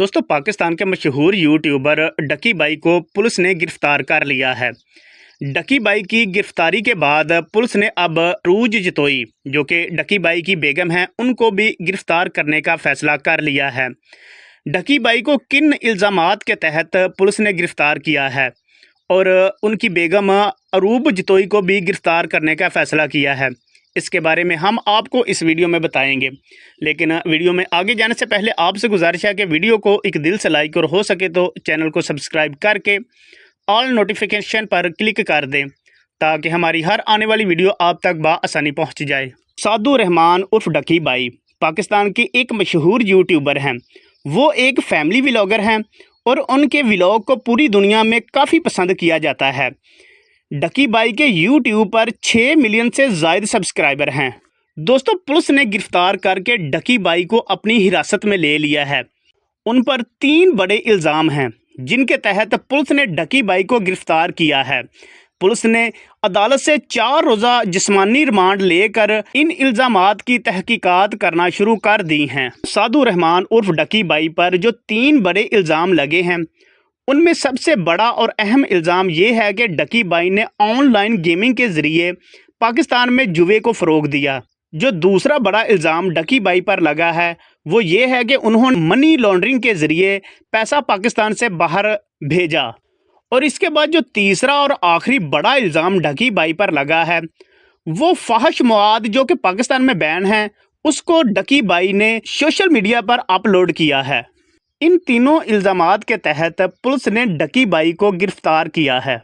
दोस्तों पाकिस्तान के मशहूर यूट्यूबर डकी बाई को पुलिस ने गिरफ्तार कर लिया है। डकी बाई की गिरफ्तारी के बाद पुलिस ने अब अरूज जतोई जो कि डकी बाई की बेगम हैं उनको भी गिरफ्तार करने का फैसला कर लिया है। डकी बाई को किन इल्ज़ामात के तहत पुलिस ने गिरफ्तार किया है और उनकी बेगम अरूब जतोई को भी गिरफ्तार करने का फ़ैसला किया है, इसके बारे में हम आपको इस वीडियो में बताएंगे। लेकिन वीडियो में आगे जाने से पहले आपसे गुजारिश है कि वीडियो को एक दिल से लाइक और हो सके तो चैनल को सब्सक्राइब करके ऑल नोटिफिकेशन पर क्लिक कर दें ताकि हमारी हर आने वाली वीडियो आप तक बआसानी पहुंच जाए। सादू रहमान उर्फ डकी बाई पाकिस्तान की एक मशहूर यूट्यूबर हैं। वो एक फैमिली व्लॉगर हैं और उनके व्लॉग को पूरी दुनिया में काफ़ी पसंद किया जाता है। डकी बाई के यूट्यूब पर 6 मिलियन से ज़ायद सब्सक्राइबर हैं। दोस्तों पुलिस ने गिरफ्तार करके डकी बाई को अपनी हिरासत में ले लिया है। उन पर 3 बड़े इल्ज़ाम हैं जिनके तहत पुलिस ने डकी बाई को गिरफ्तार किया है। पुलिस ने अदालत से 4 रोज़ा जिस्मानी रिमांड लेकर इन इल्ज़ामात की तहकीकात करना शुरू कर दी हैं। सादू रहमान उर्फ डकी बाई पर जो 3 बड़े इल्ज़ाम लगे हैं उनमें सबसे बड़ा और अहम इल्ज़ाम ये है कि डकी बाई ने ऑनलाइन गेमिंग के ज़रिए पाकिस्तान में जुए को फ़रोग दिया। जो दूसरा बड़ा इल्ज़ाम डकी बाई पर लगा है वो ये है कि उन्होंने मनी लॉन्ड्रिंग के ज़रिए पैसा पाकिस्तान से बाहर भेजा। और इसके बाद जो तीसरा और आखिरी बड़ा इल्ज़ाम डकी बाई पर लगा है वो फाहिश मवाद जो कि पाकिस्तान में बैन है उसको डकी बाई ने सोशल मीडिया पर अपलोड किया है। इन तीनों इल्ज़ामात के तहत पुलिस ने डकी बाई को गिरफ्तार किया है।